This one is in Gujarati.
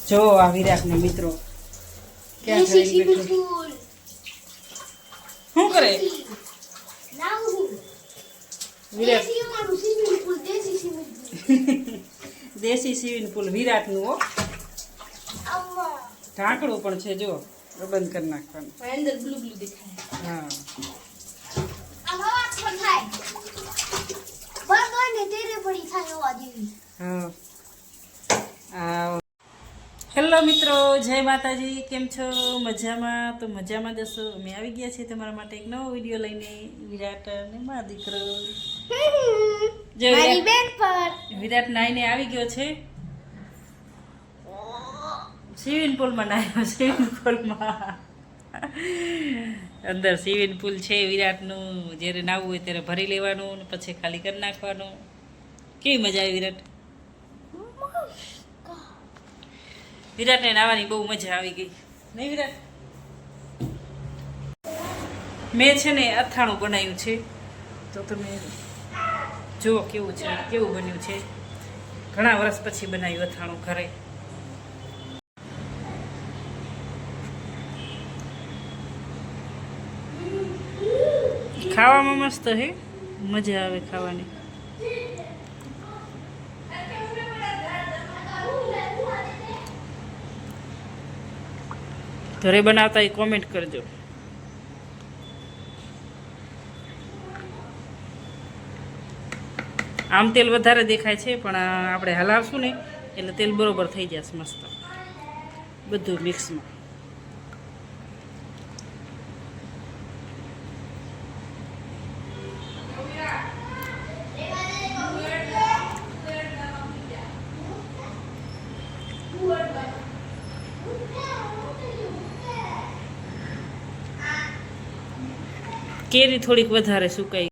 જો આ વિરાટને મિત્રો ક્યાં દેશી કરીને સ્વિમિંગ બેઠો? પૂલ શું કરે નાવું વિરાટ? દેશી મારું સ્વિમિંગ પૂલ દેશી સ્વિમિંગ પૂલ દેશી સ્વિમિંગ પૂલ વિરાટનું હો. અમ્મા ઢાંકણું પણ છે જો, બંધ કરી નાખવાનું. અંદર બ્લુ બ્લુ દેખાય હા આવા પણ થાય બંધ હોય ને તેરે પડી થાય એવા જેવી હા. હેલો મિત્રો, જય માતાજી. કેમ છો? મજામાં? તો મજામાં જશો. અમે આવી ગયા છીએ તમારા માટે એક નવો વિડીયો લઈને. વિરાટ અને મા દીકરો જો મારી બેન પર વિરાટ નાઈને આવી ગયો છે. સ્વિમિંગ પુલમાં નાહ્યો. સ્વિમિંગ પુલમાં અંદર સ્વિમિંગ પુલ છે વિરાટનું. જ્યારે નાહવું હોય ત્યારે ભરી લેવાનું ને પછી ખાલી કરી નાખવાનું. કેવી મજા આવી વિરાટ? વિરાટને નાહવાની બહુ મજા આવી ગઈ નહીં વિરાટ? મેં છે ને અથાણું બનાવ્યું છે, તો તમે જુઓ કેવું છે, કેવું બન્યું છે. ઘણા વર્ષ પછી બનાવ્યું અથાણું ઘરે. ખાવામાં મસ્ત હે, મજા આવે ખાવાની. ઘરે બનાવતા એ કોમેન્ટ કરજો. આમ તેલ વધારે દેખાય છે, પણ આપણે હલાવશું ને એટલે તેલ બરોબર થઈ જશે મસ્ત બધું મિક્સમાં. કેરી થોડીક વધારે સુકાઈ.